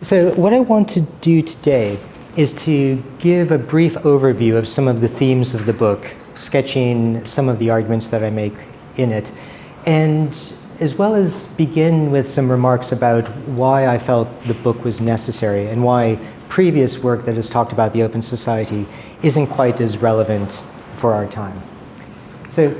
So what I want to do today is to give a brief overview of some of the themes of the book, sketching some of the arguments that I make in it, and as well as begin with some remarks about why I felt the book was necessary and why previous work that has talked about the open society isn't quite as relevant for our time. So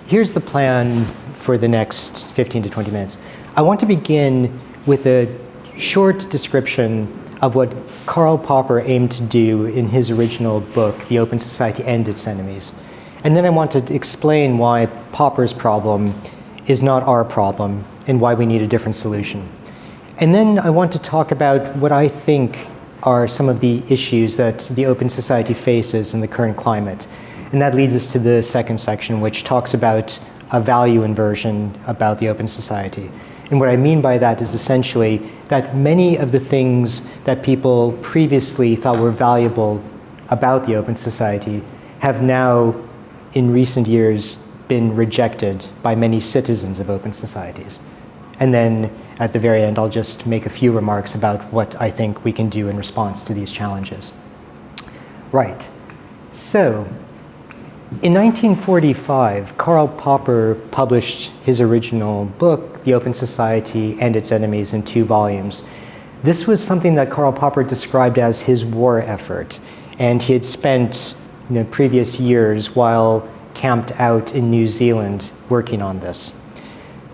here's the plan for the next 15 to 20 minutes. I want to begin with a short description of what Karl Popper aimed to do in his original book, The Open Society and Its Enemies. And then I want to explain why Popper's problem is not our problem and why we need a different solution. And then I want to talk about what I think are some of the issues that the open society faces in the current climate. And that leads us to the second section, which talks about a value inversion about the open society. And what I mean by that is essentially that many of the things that people previously thought were valuable about the open society have now, in recent years, been rejected by many citizens of open societies. And then at the very end, I'll just make a few remarks about what I think we can do in response to these challenges. Right. So, in 1945, Karl Popper published his original book, The Open Society and Its Enemies, in 2 volumes. This was something that Karl Popper described as his war effort, and he had spent the previous years while camped out in New Zealand working on this.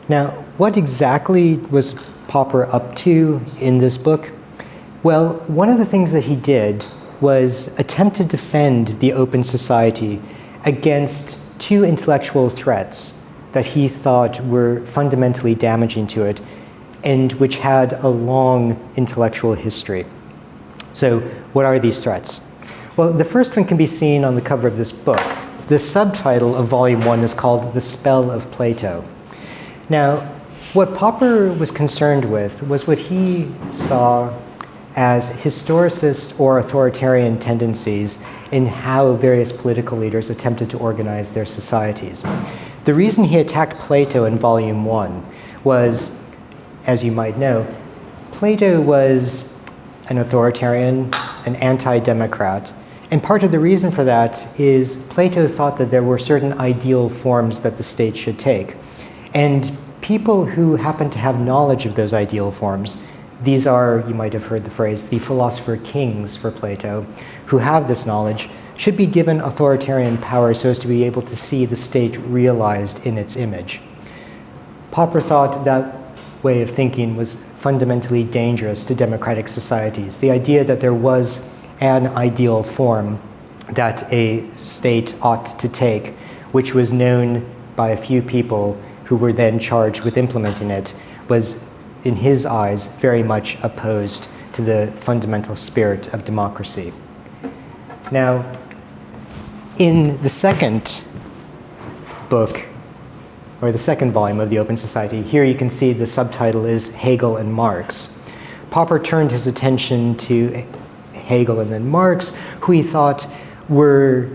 Now, what exactly was Popper up to in this book? Well, one of the things that he did was attempt to defend the open society against 2 intellectual threats that he thought were fundamentally damaging to it and which had a long intellectual history. So what are these threats? Well, the first one can be seen on the cover of this book. The subtitle of Volume 1 is called The Spell of Plato. Now, what Popper was concerned with was what he saw as historicist or authoritarian tendencies in how various political leaders attempted to organize their societies. The reason he attacked Plato in Volume 1 was, as you might know, Plato was an authoritarian, an anti-democrat, and part of the reason for that is Plato thought that there were certain ideal forms that the state should take. And people who happen to have knowledge of those ideal forms, these are, you might have heard the phrase, the philosopher kings for Plato, who have this knowledge, should be given authoritarian power so as to be able to see the state realized in its image. Popper thought that way of thinking was fundamentally dangerous to democratic societies. The idea that there was an ideal form that a state ought to take, which was known by a few people who were then charged with implementing it, was, in his eyes, very much opposed to the fundamental spirit of democracy. Now, in the second book, or the second volume of The Open Society, here you can see the subtitle is Hegel and Marx. Popper turned his attention to Hegel and then Marx, who he thought were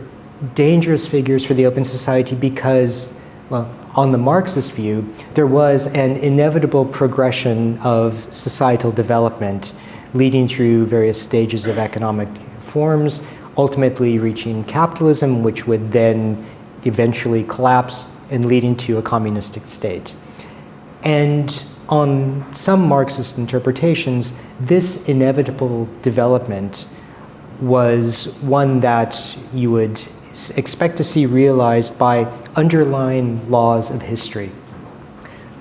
dangerous figures for the open society because, well, on the Marxist view, there was an inevitable progression of societal development leading through various stages of economic forms, ultimately reaching capitalism, which would then eventually collapse and leading to a communistic state. And on some Marxist interpretations, this inevitable development was one that you would expect to see realized by underlying laws of history.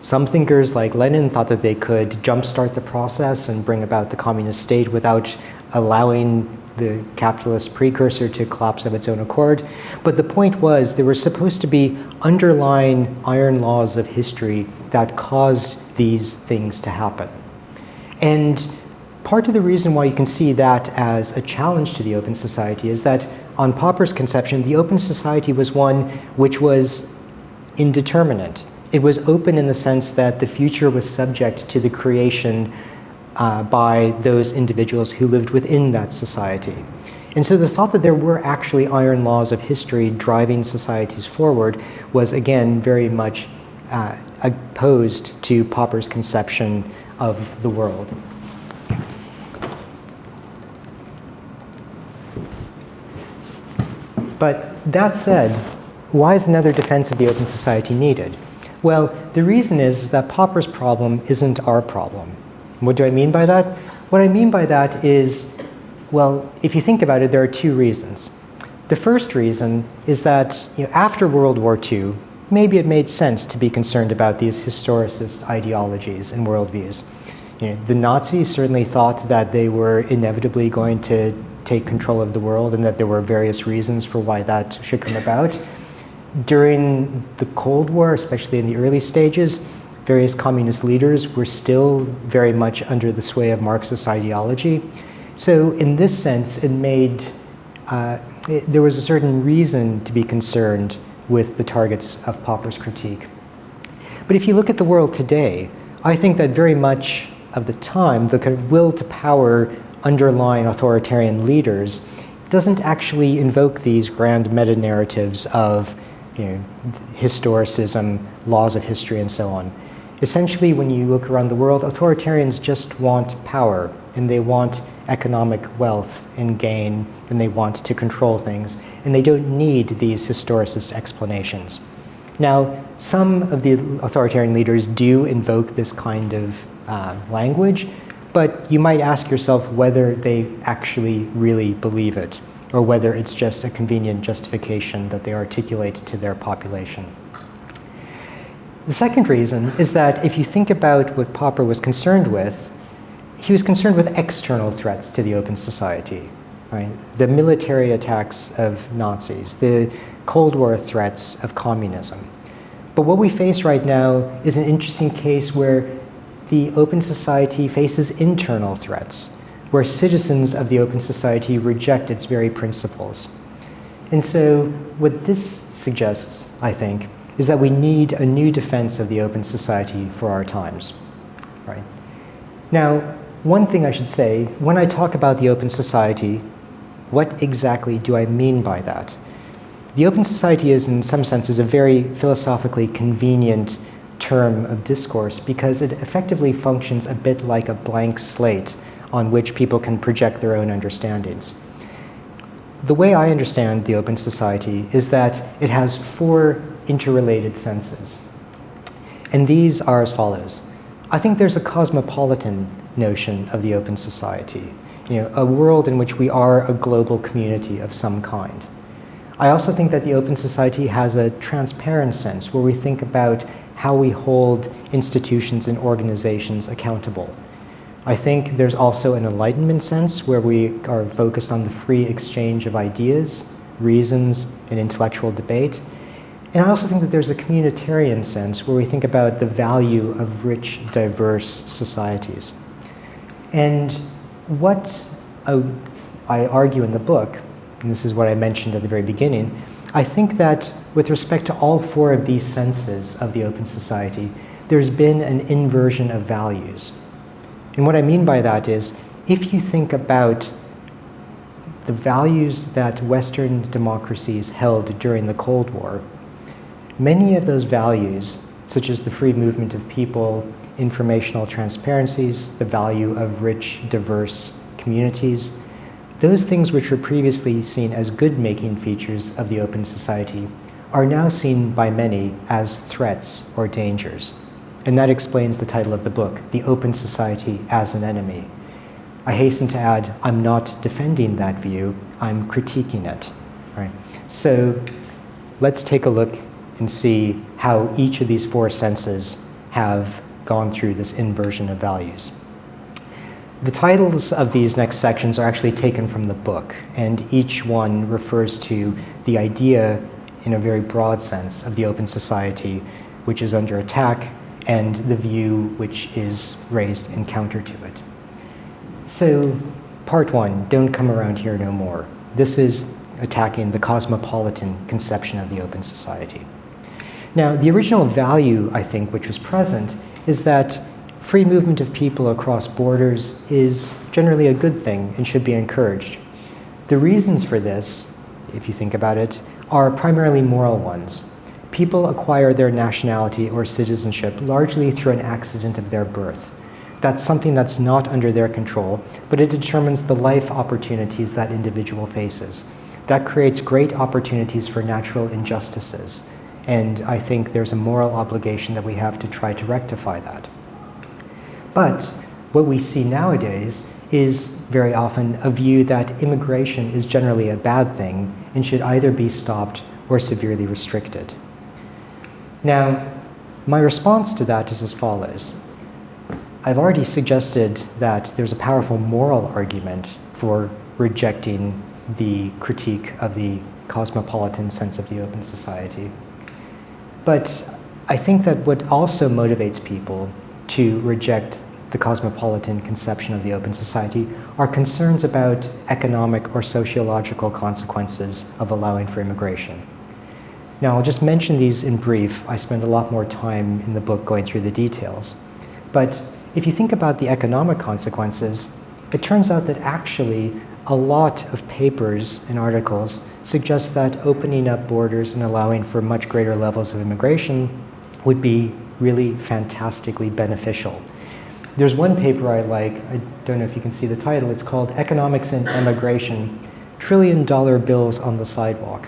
Some thinkers, like Lenin, thought that they could jumpstart the process and bring about the communist state without allowing the capitalist precursor to collapse of its own accord. But the point was there were supposed to be underlying iron laws of history that caused these things to happen. And part of the reason why you can see that as a challenge to the open society is that on Popper's conception, the open society was one which was indeterminate. It was open in the sense that the future was subject to the creation by those individuals who lived within that society. And so the thought that there were actually iron laws of history driving societies forward was, again, very much opposed to Popper's conception of the world. But that said, why is another defense of the open society needed? Well, the reason is that Popper's problem isn't our problem. What do I mean by that? What I mean by that is, well, if you think about it, there are two reasons. The first reason is that after World War II, maybe it made sense to be concerned about these historicist ideologies and worldviews. The Nazis certainly thought that they were inevitably going to take control of the world and that there were various reasons for why that should come about. During the Cold War, especially in the early stages, various communist leaders were still very much under the sway of Marxist ideology. So in this sense, it made, there was a certain reason to be concerned with the targets of Popper's critique. But if you look at the world today, I think that very much of the time, the kind of will to power underlying authoritarian leaders doesn't actually invoke these grand meta-narratives of historicism, laws of history, and so on. Essentially, when you look around the world, authoritarians just want power, and they want economic wealth and gain, and they want to control things, and they don't need these historicist explanations. Now, some of the authoritarian leaders do invoke this kind of language, but you might ask yourself whether they actually really believe it, or whether it's just a convenient justification that they articulate to their population. The second reason is that if you think about what Popper was concerned with, he was concerned with external threats to the open society, right? The military attacks of Nazis, the Cold War threats of communism. But what we face right now is an interesting case where the open society faces internal threats, where citizens of the open society reject its very principles. And so what this suggests, I think, is that we need a new defense of the open society for our times, right? Now, one thing I should say, when I talk about the open society, what exactly do I mean by that? The open society is, in some senses, a very philosophically convenient term of discourse because it effectively functions a bit like a blank slate on which people can project their own understandings. The way I understand the open society is that it has four interrelated senses. And these are as follows. I think there's a cosmopolitan notion of the open society, a world in which we are a global community of some kind. I also think that the open society has a transparent sense where we think about how we hold institutions and organizations accountable. I think there's also an enlightenment sense where we are focused on the free exchange of ideas, reasons, and intellectual debate. And I also think that there's a communitarian sense where we think about the value of rich, diverse societies. And what I argue in the book, and this is what I mentioned at the very beginning, I think that with respect to all four of these senses of the open society, there's been an inversion of values. And what I mean by that is, if you think about the values that Western democracies held during the Cold War, many of those values, such as the free movement of people, informational transparencies, the value of rich, diverse communities, those things which were previously seen as good-making features of the open society are now seen by many as threats or dangers. And that explains the title of the book, The Open Society as an Enemy. I hasten to add, I'm not defending that view, I'm critiquing it. Right? So let's take a look and see how each of these four senses have gone through this inversion of values. The titles of these next sections are actually taken from the book, and each one refers to the idea in a very broad sense of the open society, which is under attack, and the view which is raised in counter to it. So, part one, don't come around here no more. This is attacking the cosmopolitan conception of the open society. Now, the original value, I think, which was present is that free movement of people across borders is generally a good thing and should be encouraged. The reasons for this, if you think about it, are primarily moral ones. People acquire their nationality or citizenship largely through an accident of their birth. That's something that's not under their control, but it determines the life opportunities that individual faces. that creates great opportunities for natural injustices. And I think there's a moral obligation that we have to try to rectify that. But what we see nowadays is very often a view that immigration is generally a bad thing and should either be stopped or severely restricted. Now, my response to that is as follows. I've already suggested that there's a powerful moral argument for rejecting the critique of the cosmopolitan sense of the open society. But I think that what also motivates people to reject the cosmopolitan conception of the open society are concerns about economic or sociological consequences of allowing for immigration. Now, I'll just mention these in brief. I spend a lot more time in the book going through the details. But if you think about the economic consequences, it turns out that actually a lot of papers and articles suggest that opening up borders and allowing for much greater levels of immigration would be really fantastically beneficial. There's one paper I like, I don't know if you can see the title, it's called Economics and Immigration, $1 Trillion Bills on the Sidewalk.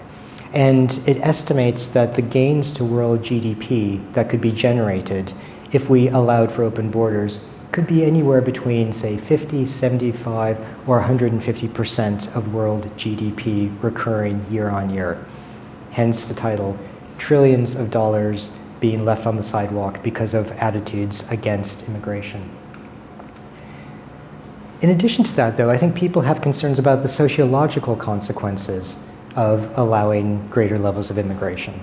And it estimates that the gains to world GDP that could be generated if we allowed for open borders could be anywhere between, say, 50, 75, or 150% of world GDP recurring year on year. Hence the title, Trillions of Dollars being left on the sidewalk because of attitudes against immigration. In addition to that, though, I think people have concerns about the sociological consequences of allowing greater levels of immigration.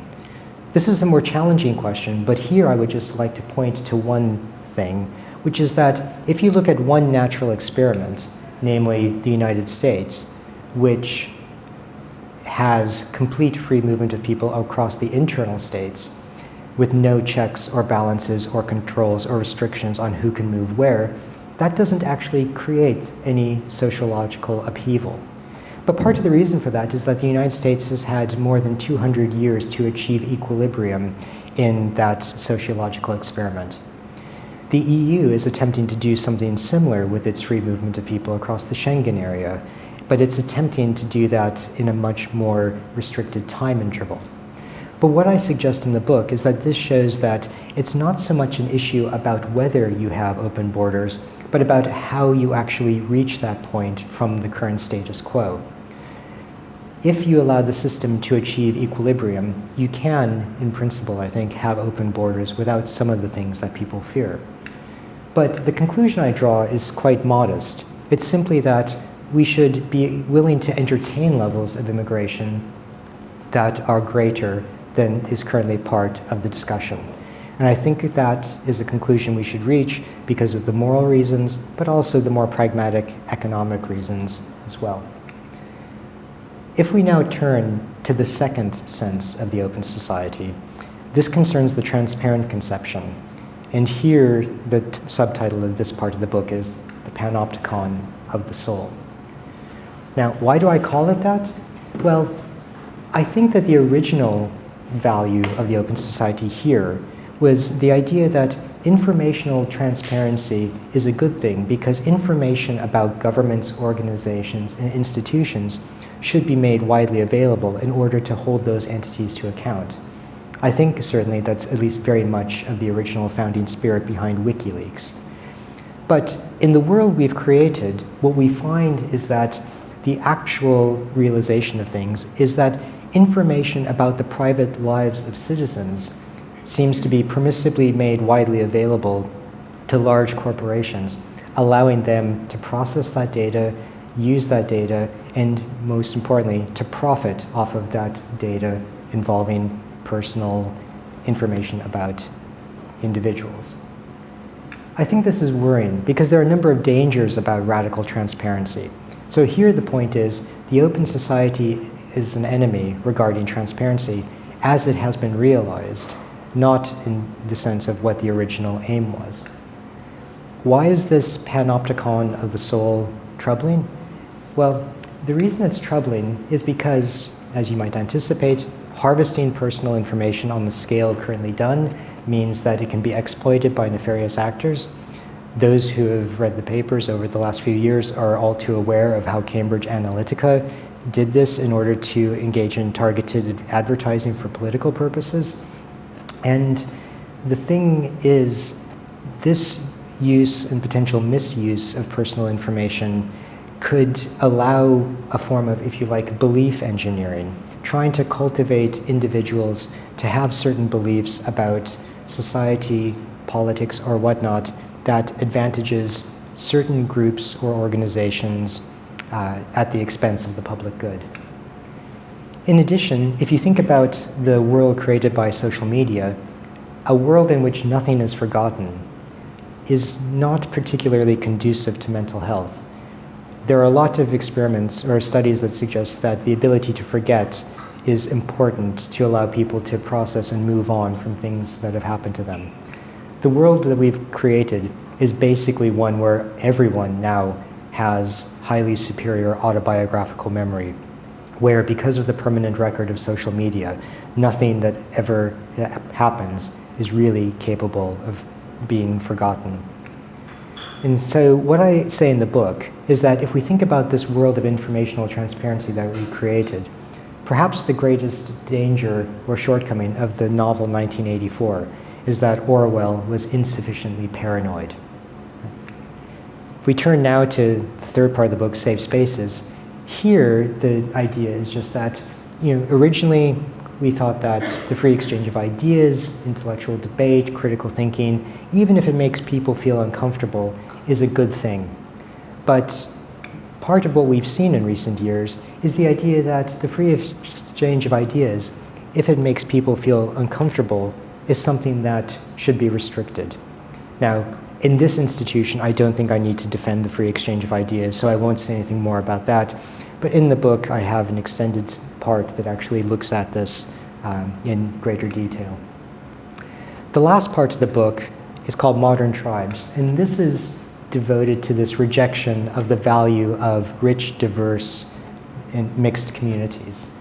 This is a more challenging question, but here I would just like to point to one thing, which is that if you look at one natural experiment, namely the United States, which has complete free movement of people across the internal states, with no checks or balances or controls or restrictions on who can move where, that doesn't actually create any sociological upheaval. But part of the reason for that is that the United States has had more than 200 years to achieve equilibrium in that sociological experiment. The EU is attempting to do something similar with its free movement of people across the Schengen area, but it's attempting to do that in a much more restricted time interval. But what I suggest in the book is that this shows that it's not so much an issue about whether you have open borders, but about how you actually reach that point from the current status quo. If you allow the system to achieve equilibrium, you can, in principle, I think, have open borders without some of the things that people fear. But the conclusion I draw is quite modest. It's simply that we should be willing to entertain levels of immigration that are greater than is currently part of the discussion. And I think that is a conclusion we should reach because of the moral reasons, but also the more pragmatic economic reasons as well. If we now turn to the second sense of the open society, this concerns the transparent conception. And here, the subtitle of this part of the book is The Panopticon of the Soul. Now, why do I call it that? Well, I think that the original value of the open society here was the idea that informational transparency is a good thing because information about governments, organizations, and institutions should be made widely available in order to hold those entities to account. I think certainly that's at least very much of the original founding spirit behind WikiLeaks. But in the world we've created, what we find is that the actual realization of things is that information about the private lives of citizens seems to be permissibly made widely available to large corporations, allowing them to process that data, use that data, and most importantly, to profit off of that data involving personal information about individuals. I think this is worrying because there are a number of dangers about radical transparency. So here the point is, the open society is an enemy regarding transparency as it has been realized, not in the sense of what the original aim was. Why is this panopticon of the soul troubling? Well, the reason it's troubling is because, as you might anticipate, harvesting personal information on the scale currently done means that it can be exploited by nefarious actors. Those who have read the papers over the last few years are all too aware of how Cambridge Analytica did this in order to engage in targeted advertising for political purposes. And the thing is, this use and potential misuse of personal information could allow a form of, if you like, belief engineering, trying to cultivate individuals to have certain beliefs about society, politics, or whatnot that advantages certain groups or organizations at the expense of the public good. In addition, if you think about the world created by social media, a world in which nothing is forgotten is not particularly conducive to mental health. There are a lot of experiments or studies that suggest that the ability to forget is important to allow people to process and move on from things that have happened to them. The world that we've created is basically one where everyone now has highly superior autobiographical memory, where because of the permanent record of social media, nothing that ever happens is really capable of being forgotten. And so what I say in the book is that if we think about this world of informational transparency that we created, perhaps the greatest danger or shortcoming of the novel 1984 is that Orwell was insufficiently paranoid. If we turn now to the third part of the book, Safe Spaces, here the idea is just that, originally we thought that the free exchange of ideas, intellectual debate, critical thinking, even if it makes people feel uncomfortable, is a good thing. But part of what we've seen in recent years is the idea that the free exchange of ideas, if it makes people feel uncomfortable, is something that should be restricted. Now, in this institution, I don't think I need to defend the free exchange of ideas, so I won't say anything more about that. But in the book, I have an extended part that actually looks at this in greater detail. The last part of the book is called Modern Tribes, and this is devoted to this rejection of the value of rich, diverse, and mixed communities.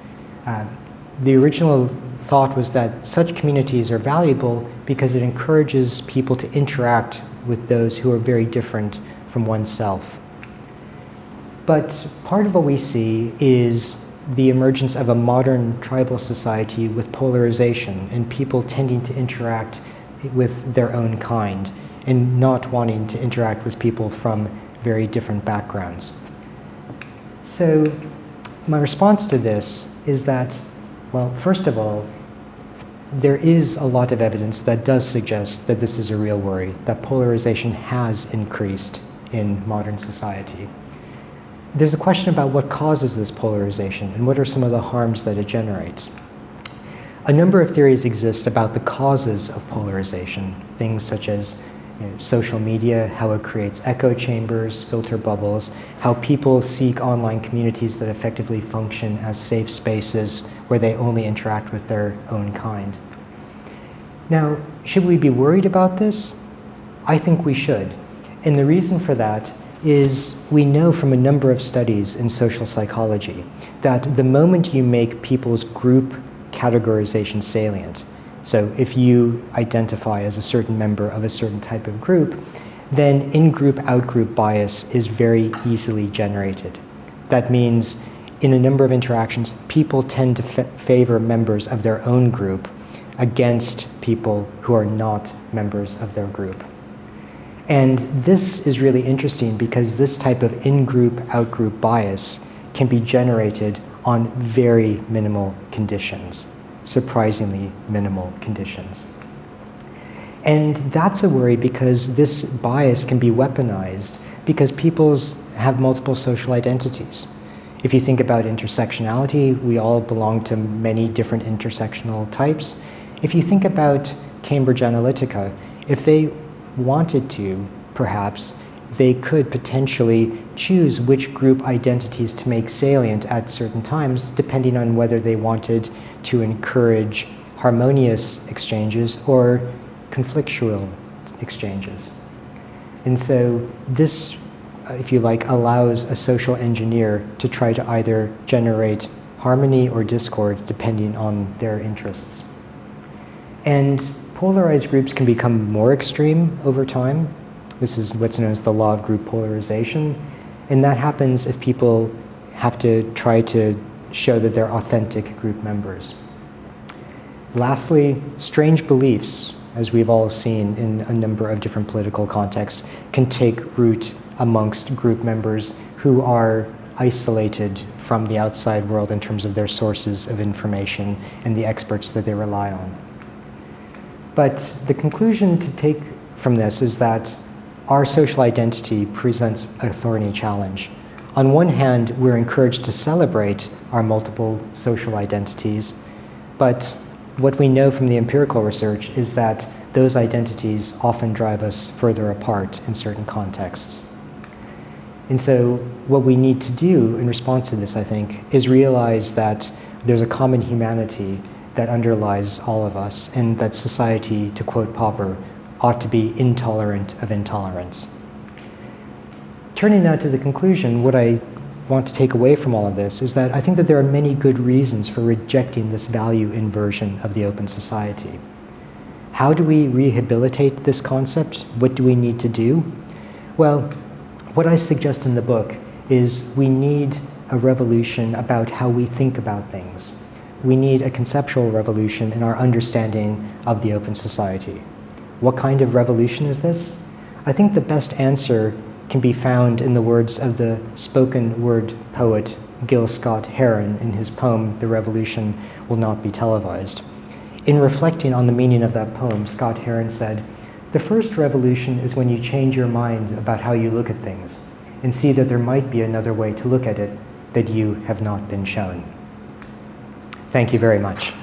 The original thought was that such communities are valuable because it encourages people to interact with those who are very different from oneself. But part of what we see is the emergence of a modern tribal society with polarization and people tending to interact with their own kind and not wanting to interact with people from very different backgrounds. So my response to this is that, well, first of all, there is a lot of evidence that does suggest that this is a real worry, that polarization has increased in modern society. There's a question about what causes this polarization and what are some of the harms that it generates. A number of theories exist about the causes of polarization, things such as social media, how it creates echo chambers, filter bubbles, how people seek online communities that effectively function as safe spaces where they only interact with their own kind. Now, should we be worried about this? I think we should. And the reason for that is we know from a number of studies in social psychology that the moment you make people's group categorization salient, so if you identify as a certain member of a certain type of group, then in-group, out-group bias is very easily generated. That means in a number of interactions, people tend to favor members of their own group against people who are not members of their group. And this is really interesting because this type of in-group, out-group bias can be generated on very minimal conditions, surprisingly minimal conditions. And that's a worry because this bias can be weaponized because people have multiple social identities. If you think about intersectionality, we all belong to many different intersectional types. If you think about Cambridge Analytica, if they wanted to, perhaps, they could potentially choose which group identities to make salient at certain times, depending on whether they wanted to encourage harmonious exchanges or conflictual exchanges. And so this, if you like, allows a social engineer to try to either generate harmony or discord depending on their interests. And polarized groups can become more extreme over time. This is what's known as the law of group polarization. And that happens if people have to try to show that they're authentic group members. Lastly, strange beliefs, as we've all seen in a number of different political contexts, can take root amongst group members who are isolated from the outside world in terms of their sources of information and the experts that they rely on. But the conclusion to take from this is that our social identity presents a thorny challenge. On one hand, we're encouraged to celebrate our multiple social identities, but what we know from the empirical research is that those identities often drive us further apart in certain contexts. And so what we need to do in response to this, I think, is realize that there's a common humanity that underlies all of us, and that society, to quote Popper, ought to be intolerant of intolerance. Turning now to the conclusion, what I want to take away from all of this is that I think that there are many good reasons for rejecting this value inversion of the open society. How do we rehabilitate this concept? What do we need to do? Well, what I suggest in the book is we need a revolution about how we think about things. We need a conceptual revolution in our understanding of the open society. What kind of revolution is this? I think the best answer can be found in the words of the spoken word poet Gil Scott Heron in his poem, "The Revolution Will Not Be Televised." In reflecting on the meaning of that poem, Scott Heron said, "The first revolution is when you change your mind about how you look at things and see that there might be another way to look at it that you have not been shown." Thank you very much.